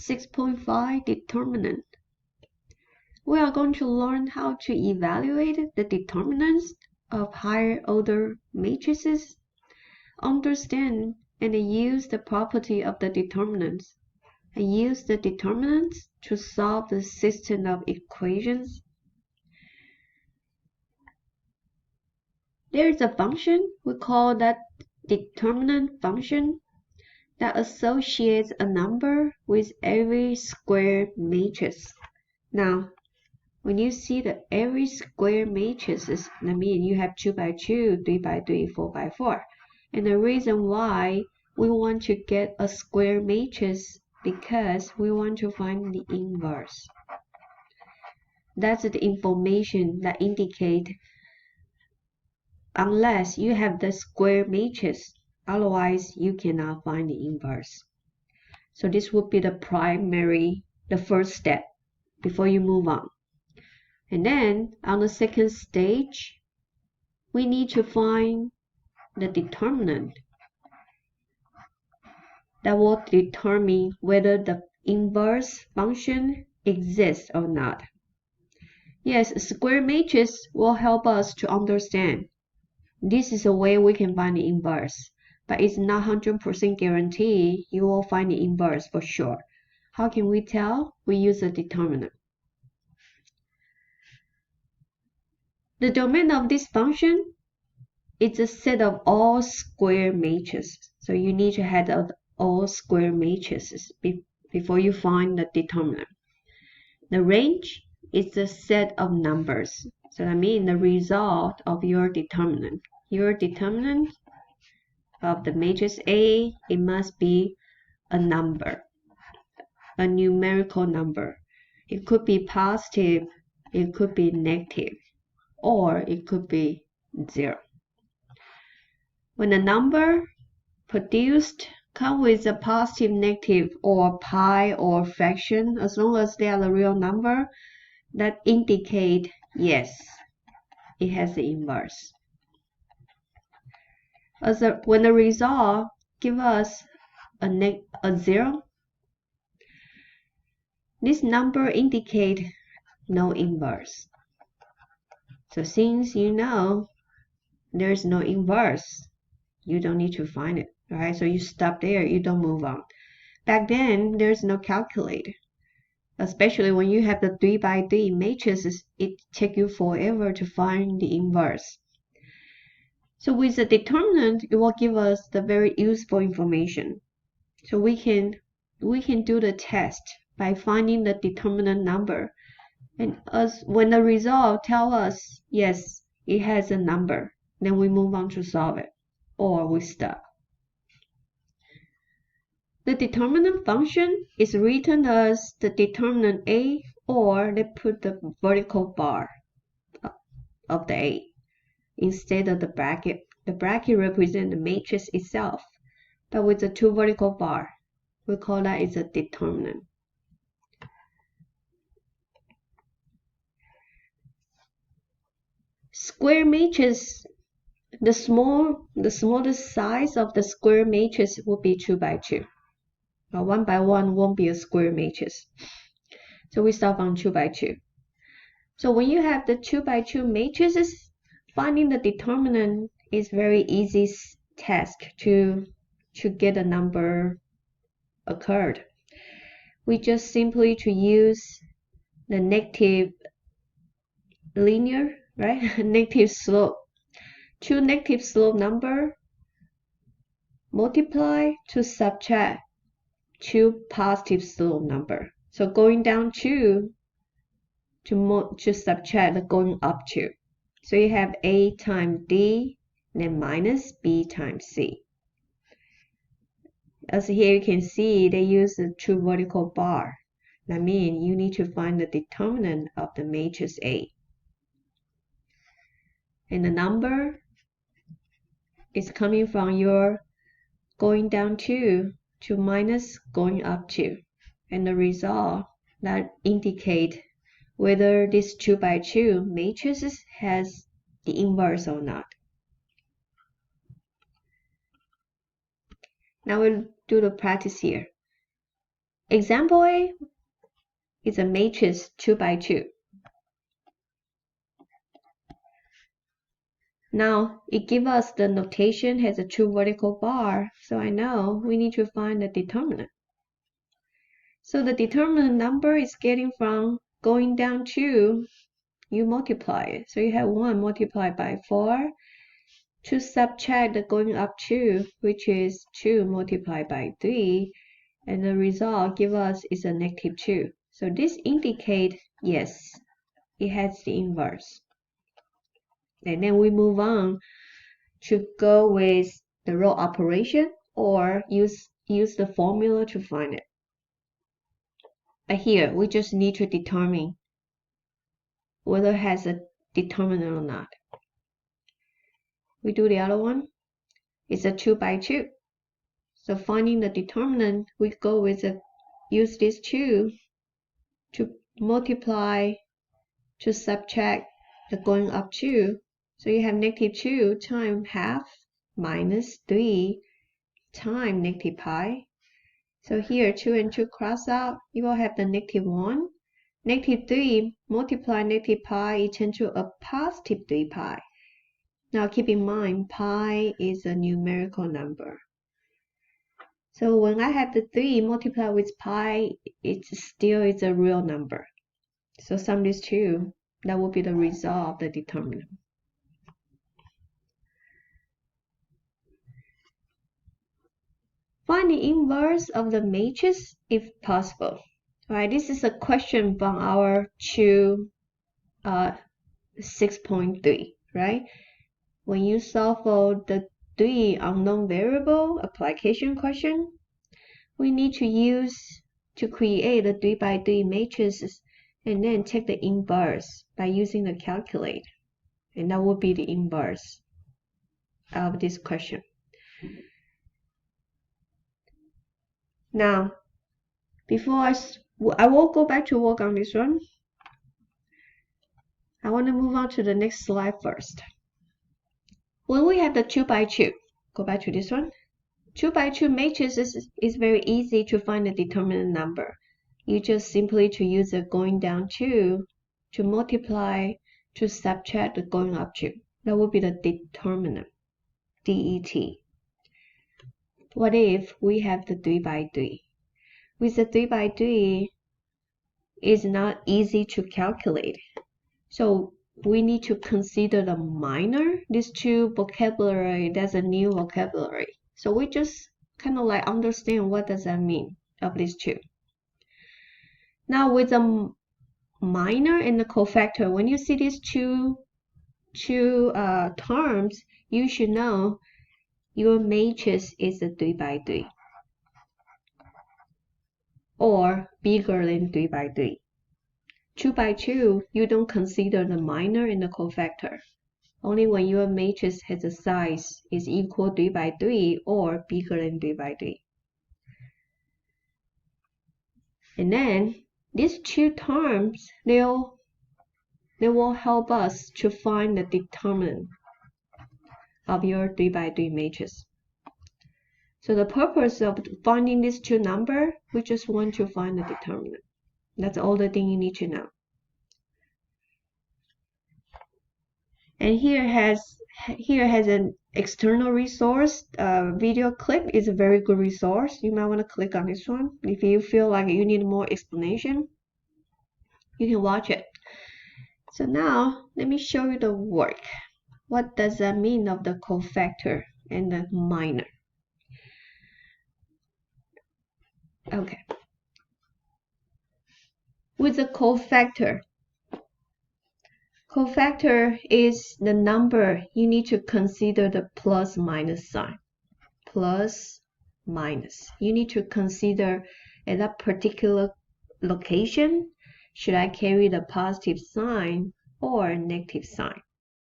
6.5 determinant. We are going to learn how to evaluate the determinants of higher order matrices, understand and use the property of the determinants, and use the determinants to solve the system of equations. There is a function we call that determinant function that associates a number with every square matrix. Now, when you see that every square matrix, that means you have 2 by 2, 3 by 3, 4 by 4. And the reason why we want to get a square matrix because we want to find the inverse. That's the information that indicate unless you have the square matrix, otherwise you cannot find the inverse. So this would be the first step before you move on. And then on the second stage, we need to find the determinant that will determine whether the inverse function exists or not. Yes, a square matrix will help us to understand. This is a way we can find the inverse, but it's not 100% guarantee you will find the inverse for sure. How can we tell? We use a determinant. The domain of this function is a set of all square matrices. So you need to have all square matrices before you find the determinant. The range is the set of numbers. So that means the result of your determinant. Your determinant of the matrix A, it must be a number, a numerical number. It could be positive, it could be negative, or it could be 0. When a number produced comes with a positive, negative, or pi or fraction, as long as they are a real number, that indicate yes, it has the inverse. When the result gives us a 0, this number indicates no inverse. So since you know there's no inverse, you don't need to find it, right? So you stop there, you don't move on. Back then, there's no calculator. Especially when you have the 3 by 3 matrices, it takes you forever to find the inverse. So with the determinant, it will give us the very useful information. So we can do the test by finding the determinant number. And when the result tells us, yes, it has a number, then we move on to solve it, or we stop. The determinant function is written as the determinant A, or they put the vertical bar of the A instead of the bracket. The bracket represents the matrix itself, but with the 2 vertical bars, we call that is a determinant. Square matrix, the smallest size of the square matrix will be 2 by 2. 1 by 1 won't be a square matrix. So we start from 2 by 2. So when you have the 2 by 2 matrices, finding the determinant is very easy task to get a number occurred. We just simply to use the negative linear, right? Negative slope. 2 negative slope number multiply to subtract 2 positive slope number. So going down 2 to subtract the going up 2. So you have A times D, then minus B times C. As here you can see, they use the 2 vertical bar. That means you need to find the determinant of the matrix A. And the number is coming from your going down 2 to minus going up 2. And the result that indicate whether this 2 by 2 matrix has the inverse or not. Now we'll do the practice here. Example A is a matrix 2 by 2. Now, it gives us the notation has a true vertical bar, so I know we need to find the determinant. So the determinant number is getting from going down 2, you multiply it. So you have 1 multiplied by 4 to subtract the going up 2, which is 2 multiplied by 3, and the result give us is a negative 2. So this indicates, yes, it has the inverse. And then we move on to go with the row operation or use the formula to find it. But here, we just need to determine whether it has a determinant or not. We do the other one. It's a 2 by 2. So finding the determinant, we go with use this 2 to multiply, to subtract the going up 2. So you have negative 2 times half minus 3 times negative pi. So here 2 and 2 cross out, you will have the negative 1. Negative 3 multiply negative pi, it turns to a positive 3 pi. Now keep in mind, pi is a numerical number. So when I have the 3 multiplied with pi, it still is a real number. So sum these two, that will be the result of the determinant. Find the inverse of the matrix if possible. Alright, this is a question from our 6.3, right? When you solve for the 3 unknown variable application question, we need to use to create a 3 by 3 matrices and then take the inverse by using the calculator. And that will be the inverse of this question. Now, before I will go back to work on this one. I want to move on to the next slide first. When we have the 2 by 2, go back to this one. 2 by 2 matrix is very easy to find the determinant number. You just simply to use the going down 2 to multiply to subtract the going up 2. That will be the determinant, DET. What if we have the 3 by 3? With the 3 by 3, it's not easy to calculate. So we need to consider the minor. These two vocabulary, that's a new vocabulary. So we just kind of like understand what does that mean of these two. Now with the minor and the cofactor, when you see these two terms, you should know your matrix is a 3 by 3 or bigger than 3 by 3. 2 by 2, you don't consider the minor and the cofactor. Only when your matrix has a size is equal 3 by 3 or bigger than 3 by 3. And then these two terms, they will help us to find the determinant of your 3 by 3 matrix. So the purpose of finding these two numbers, we just want to find the determinant. That's all the thing you need to know. And here has an external resource. Video clip is a very good resource. You might want to click on this one. If you feel like you need more explanation, you can watch it. So now, let me show you the work. What does that mean of the cofactor and the minor? Okay. With the cofactor is the number you need to consider the plus minus sign. Plus minus. You need to consider at that particular location, should I carry the positive sign or negative sign?